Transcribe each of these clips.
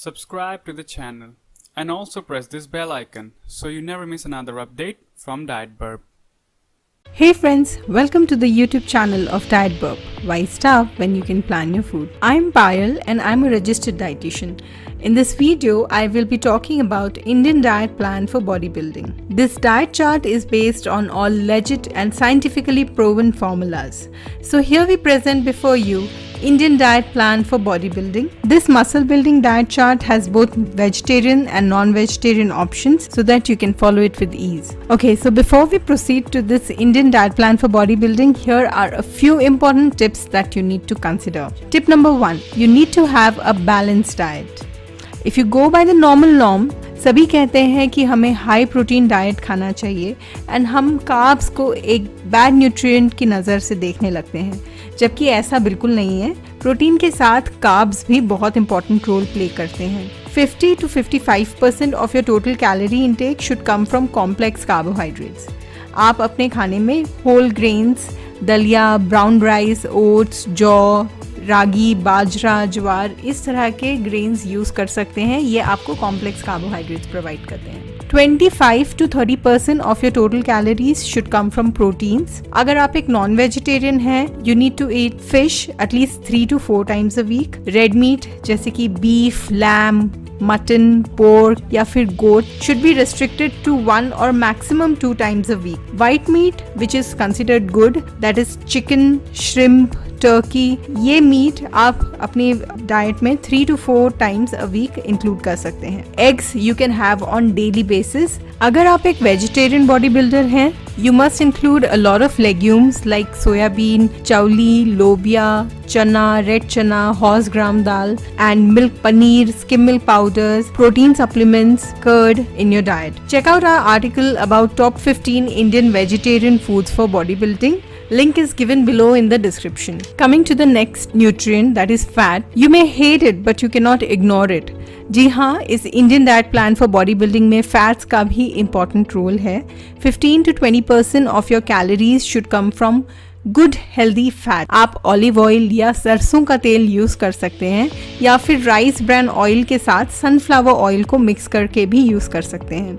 subscribe to the channel and also press this bell icon so you never miss another update from Diet Burp. Hey friends, welcome to the YouTube channel of Diet Burp. Why starve when you can plan your food? I'm Payal and I'm a registered dietitian. In this video, I will be talking about Indian diet plan for bodybuilding. This diet chart is based on all legit and scientifically proven formulas. So here we present before you Indian diet plan for bodybuilding. This muscle building diet chart has both vegetarian and non-vegetarian options so that you can follow it with ease. Okay, so before we proceed to this Indian diet plan for bodybuilding, here are a few important tips that you need to consider. Tip number 1, you need to have a balanced diet. If you go by the normal norm, सभी कहते हैं कि हमें high protein diet खाना चाहिए and हम carbs को एक बैड न्यूट्रिएंट की नज़र से देखने लगते हैं, जबकि ऐसा बिल्कुल नहीं है। प्रोटीन के साथ कार्ब्स भी बहुत इंपॉर्टेंट रोल प्ले करते हैं। 50 to 55% of your total calorie intake should come from complex carbohydrates. आप अपने खाने में होल ग्रेन्स, दलिया, ब्राउन राइस, ओट्स, जौ, रागी, बाजरा, ज्वार, इस तरह के ग्रेन्स यूज कर सकते हैं। ये आपको कॉम्प्लेक्स कार्बोहाइड्रेट्स प्रोवाइड करते हैं। 25 to 30% of your total calories should come from proteins. अगर आप एक नॉन वेजिटेरियन हैं, you need to eat fish at least 3 to 4 times a week। Red meat जैसे कि बीफ, लैम, मटन, पोर्क या फिर goat should be restricted to 1 or maximum 2 times a week. White meat, which is considered good, that is chicken, shrimp, Turkey, ये meet आप अपनी diet में 3 to 4 times a week include कर सकते हैं। Eggs you can have on daily basis. अगर आप एक वेजिटेरियन बॉडी बिल्डर हैं, you must include a lot of legumes like soybean, chauli, lobia, chana, red chana, horse gram dal, and milk, paneer, skim milk powders, protein supplements, curd in your diet. Check out our article about top 15 Indian vegetarian foods for bodybuilding. Link is given below in the description. Coming to the next nutrient, that is fat. You may hate it but you cannot ignore it. जी हाँ, इस Indian diet plan for body building में fats का भी important role है। 15 to 20% of your calories should come from good healthy fat. आप olive oil या सरसों का तेल यूज कर सकते हैं या फिर राइस ब्रान ऑयल के साथ सनफ्लावर ऑयल को मिक्स करके भी यूज कर सकते हैं।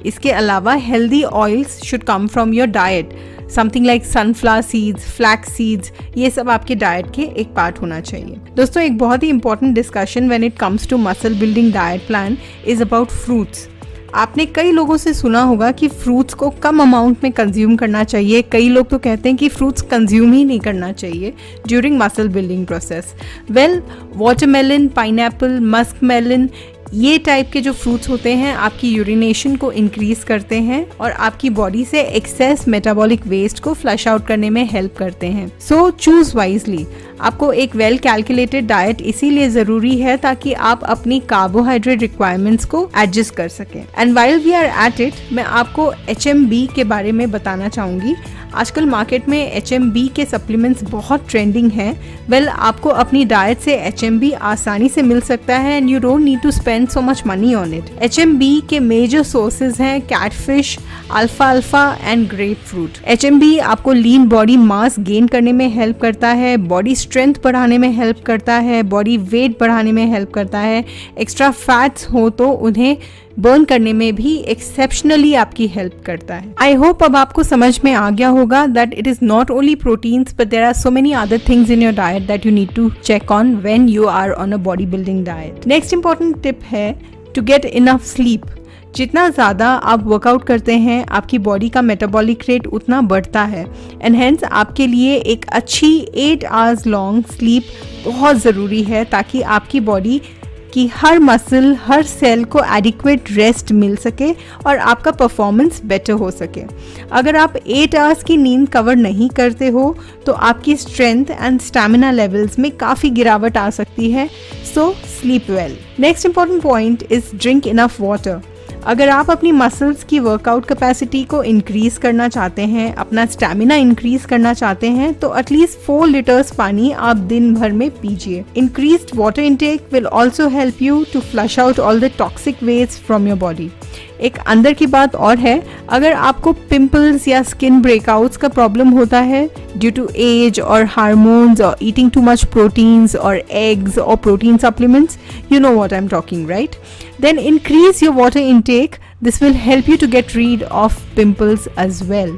इसके अलावा healthy oils should come from your diet, something like sunflower seeds, flax seeds, ये सब आपके डाइट के एक पार्ट होना चाहिए। दोस्तों, एक बहुत ही important discussion when it comes to muscle building diet plan is about fruits. आपने कई लोगों से सुना होगा कि फ्रूट्स को कम अमाउंट में कंज्यूम करना चाहिए। कई लोग तो कहते हैं कि फ्रूट्स कंज्यूम ही नहीं करना चाहिए during muscle building process. Well, watermelon, pineapple, musk melon, ये टाइप के जो फ्रूट्स होते हैं आपकी यूरिनेशन को इंक्रीज करते हैं और आपकी बॉडी से एक्सेस मेटाबॉलिक वेस्ट को फ्लश आउट करने में हेल्प करते हैं। So choose wisely. आपको एक वेल कैलकुलेटेड डाइट इसीलिए जरूरी है ताकि आप अपनी कार्बोहाइड्रेट रिक्वायरमेंट्स को एडजस्ट कर सकें। And while we are at it, मैं आपको HMB के बारे में बताना चाहूंगी। आजकल मार्केट में HMB के सप्लीमेंट्स बहुत ट्रेंडिंग हैं। वेल, आपको अपनी डाइट से HMB आसानी से मिल सकता है and you don't need to spend so much money on it. HMB के मेजर सोर्सेज हैं catfish, alfalfa and grapefruit. HMB आपको लीन बॉडी मास गेन करने में हेल्प करता है, बॉडी स्ट्रेंथ बढ़ाने में हेल्प करता है, बॉडी वेट बढ़ाने में हेल्प करता है। एक्स्ट्रा फैट्स हो तो उन्हें बर्न करने में भी एक्सेप्शनली आपकी हेल्प करता है। आई होप अब आपको समझ में आ गया होगा that it is not only proteins but there are so many other things in your diet that you need to check on when you are on a body building diet. Next important tip है to get enough sleep. जितना ज़्यादा आप workout करते हैं, आपकी body का metabolic rate उतना बढ़ता है एंड हेंस आपके लिए एक अच्छी 8 hours लॉन्ग स्लीप बहुत ज़रूरी है ताकि आपकी बॉडी कि हर मसल, हर सेल को एडिक्वेट रेस्ट मिल सके और आपका परफॉर्मेंस बेटर हो सके। अगर आप 8 hours की नींद कवर नहीं करते हो तो आपकी स्ट्रेंथ एंड स्टैमिना लेवल्स में काफ़ी गिरावट आ सकती है। So sleep well. Next important point is drink enough water. अगर आप अपनी मसल्स की वर्कआउट कैपेसिटी को इंक्रीज करना चाहते हैं, अपना स्टैमिना इंक्रीज करना चाहते हैं, तो एटलीस्ट 4 liters पानी आप दिन भर में पीजिए। Increased water intake will also help you to flush out all the toxic waste from your body. एक अंदर की बात और है, अगर आपको पिंपल्स या स्किन ब्रेकआउट्स का प्रॉब्लम होता है ड्यू टू एज और हार्मोन्स और ईटिंग टू मच प्रोटीन्स और एग्स और protein supplements, you know what I'm talking, right? Then increase your water intake. This will help you to get rid of pimples as well.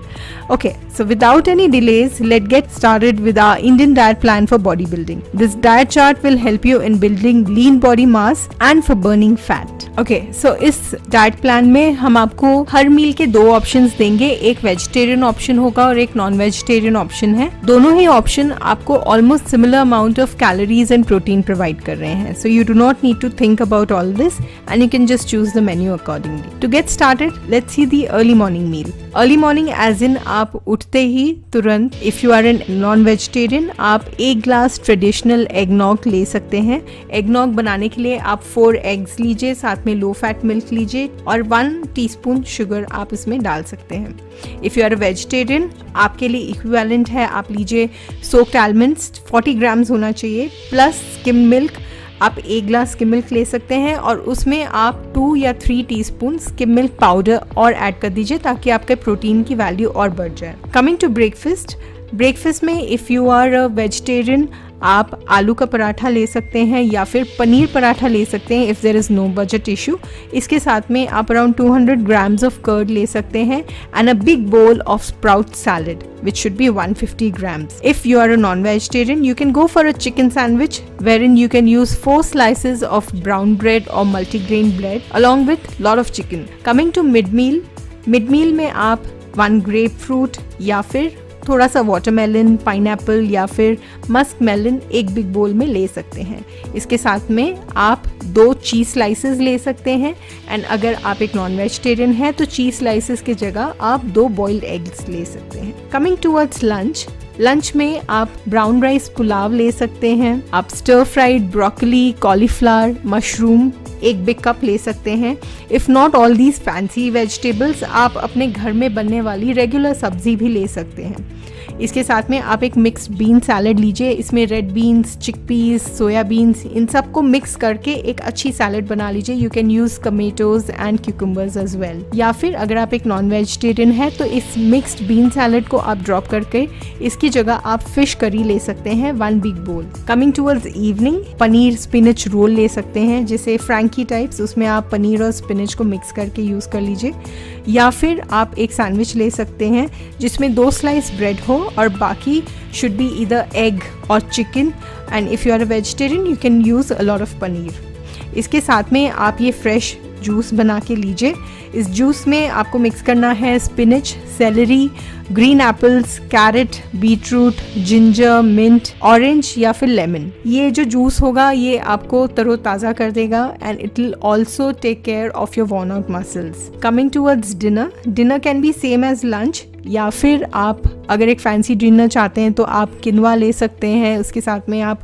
Okay, so without any delays, let's get started with our Indian diet plan for bodybuilding. This diet chart will help you in building lean body mass and for burning fat. Okay, so इस diet plan में हम आपको हर मील के 2 options देंगे, एक vegetarian option होगा और एक नॉन वेजिटेरियन ऑप्शन है। दोनों ही ऑप्शन आपको almost similar amount of calories and protein provide कर रहे हैं, so you do not need to think about all this and you can just choose the menu accordingly. To get started, let's see the early morning meal. Early morning as in आप उठते ही तुरंत, if you are a non-vegetarian, आप 1 glass traditional एगनॉग ले सकते हैं। एगनॉग बनाने के लिए आप 4 एग्स लीजिए, साथ में लो फैट मिल्क लीजिए और 1 टीस्पून शुगर आप इसमें डाल सकते हैं। If you are a vegetarian, आपके लिए इक्विवेलेंट है, आप लीजिए सोक्ड आलमंड्स 40 ग्राम्स होना चाहिए प्लस स्किम मिल्क। आप 1 ग्लास स्किम मिल्क ले सकते हैं और उसमें आप 2 या 3 टीस्पून स्किम मिल्क पाउडर और ऐड कर दीजिए ताकि आपके प्रोटीन की वैल्यू और बढ़ जाए। कमिंग टू ब्रेकफास्ट में if you are a vegetarian, आप आलू का पराठा ले सकते हैं या फिर पनीर पराठा ले सकते हैं if there is no budget issue. इसके साथ में आप अराउंड 200 ग्राम्स ऑफ कर्ड ले सकते हैं and a big bowl of sprout salad which should be 150 grams. If you are a non-vegetarian, you can go for a chicken sandwich wherein you can use 4 slices of brown bread or multigrain bread along with lot of chicken. Coming to mid-meal में आप 1 grapefruit या फिर थोड़ा सा watermelon, pineapple या फिर Musk melon एक big बोल में ले सकते हैं। इसके साथ में आप 2 चीज़ स्लाइसेस ले सकते हैं एंड अगर आप एक नॉन वेजिटेरियन हैं तो चीज़ स्लाइसेस की जगह आप 2 बॉइल्ड एग्स ले सकते हैं। कमिंग टूवर्ड्स लंच में आप ब्राउन राइस पुलाव ले सकते हैं, आप stir fried broccoli, cauliflower, mushroom एक बिग कप ले सकते हैं। If not all these fancy vegetables, आप अपने घर में बनने वाली रेगुलर सब्जी भी ले सकते हैं। इसके साथ में आप एक मिक्स्ड बीन सैलड लीजिए, इसमें red beans, chickpeas, soya beans, इन सब को मिक्स करके एक अच्छी सैलड बना लीजिए। You can use tomatoes and cucumbers as well. या फिर अगर आप एक नॉन वेजिटेरियन है तो इस मिक्स्ड बीन सैलड को आप ड्रॉप करके इसकी जगह आप फिश करी ले सकते हैं 1 big bowl. Coming towards evening, paneer spinach roll ले सकते हैं जिसे फ्रैंकी टाइप्स, उसमें आप पनीर और स्पिनच को मिक्स करके यूज़ कर लीजिए। या फिर आप एक सैंडविच ले सकते हैं जिसमें 2 स्लाइस ब्रेड हो और बाकी शुड बी ईदर एग और chicken and if you are a vegetarian you can use a lot of paneer. इसके साथ में आप ये फ्रेश जूस बना के लीजिए। इस जूस में आपको मिक्स करना है spinach, celery, green apples, carrot, beetroot, ginger, mint, orange या फिर लेमन। ये जो जूस होगा ये आपको तरोताज़ा कर देगा and it will also take care of your worn out muscles. Coming towards dinner can be same as lunch या फिर आप अगर एक फैंसी डिनर चाहते हैं तो आप किनवा ले सकते हैं, उसके साथ में आप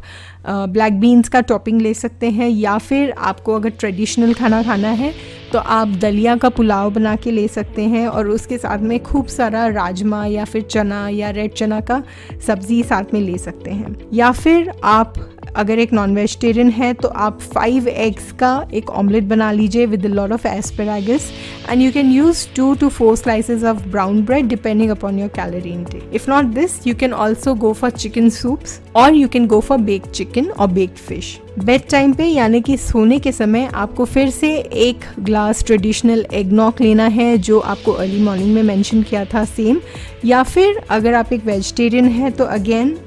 ब्लैक बीन्स का टॉपिंग ले सकते हैं। या फिर आपको अगर ट्रेडिशनल खाना खाना है तो आप दलिया का पुलाव बना के ले सकते हैं और उसके साथ में खूब सारा राजमा या फिर चना या रेड चना का सब्ज़ी साथ में ले सकते हैं। या फिर आप अगर एक नॉन वेजिटेरियन है तो आप 5 एग्स का एक ऑमलेट बना लीजिए with a lot of asparagus and you can use 2 to 4 slices of brown bread depending upon your calorie intake. If not this, you can also go for chicken soups or you can go for baked chicken or baked fish. Bed time पे यानी कि सोने के समय आपको फिर से 1 glass traditional एगनॉग लेना है जो आपको अर्ली मॉर्निंग में मेंशन किया था सेम। या फिर अगर आप एक वेजिटेरियन हैं तो अगेन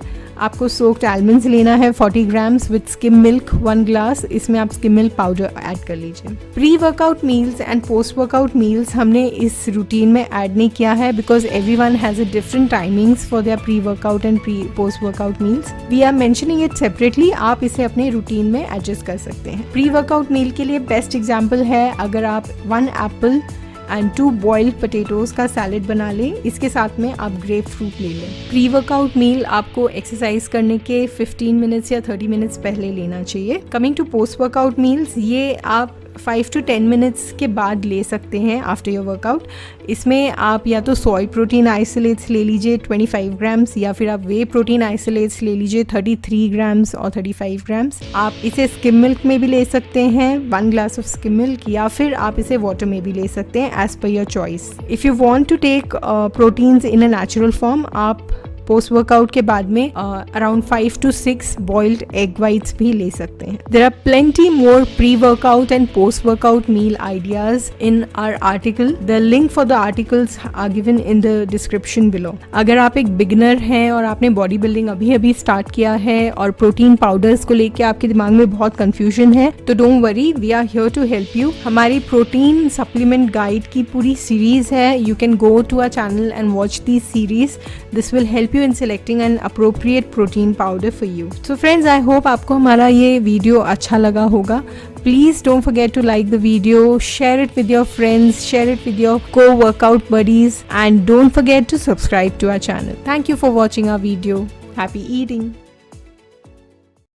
आपको सोक्ड आलमंड्स लेना है 40 grams with skim milk 1 glass, इसमें आप स्किम मिल्क पाउडर ऐड कर लीजिए। Pre workout meals and post workout meals हमने इस रूटीन में ऐड नहीं किया है because everyone has a different timings for their pre workout and pre post workout meals. We are mentioning it separately, आप इसे अपने रूटीन में एडजस्ट कर सकते हैं। प्री वर्कआउट मील के लिए बेस्ट एग्जाम्पल है अगर आप 1 एप्पल एंड 2 बॉइल्ड पोटैटोज का सैलेड बना लें, इसके साथ में आप ग्रेप फ्रूट ले लें। प्री वर्कआउट मील आपको एक्सरसाइज करने के 15 मिनट्स या 30 मिनट्स पहले लेना चाहिए। Coming to post workout meals, ये आप 5 to 10 मिनट्स के बाद ले सकते हैं आफ्टर योर वर्कआउट। इसमें आप या तो सोय प्रोटीन आइसोलेट्स ले लीजिए 25 ग्राम्स, या फिर आप वे प्रोटीन आइसोलेट्स ले लीजिए 33 ग्राम्स और 35 ग्राम्स। आप इसे स्किम मिल्क में भी ले सकते हैं, 1 ग्लास ऑफ स्किम मिल्क, या फिर आप इसे वाटर में भी ले सकते हैं as per your choice. If you want to take proteins in a natural form, आप पोस्ट वर्कआउट के बाद में around 5 to 6 boiled egg whites भी ले सकते हैं। There are plenty more pre workout and post workout meal ideas in our article. The link for the articles are given in the description below. अगर आप एक बिगिनर हैं और आपने बॉडी बिल्डिंग अभी अभी स्टार्ट किया है और प्रोटीन पाउडर्स को लेके आपके दिमाग में बहुत कंफ्यूजन है, तो don't worry, we are here to help you. हमारी प्रोटीन सप्लीमेंट गाइड की पूरी सीरीज है। You can go to our channel and watch this series. This will help you in selecting an appropriate protein powder for you. So friends, I hope आपको हमारा ये video अच्छा लगा होगा। Please don't forget to like the video, share it with your friends, share it with your co-workout buddies, and don't forget to subscribe to our channel. Thank you for watching our video. Happy eating!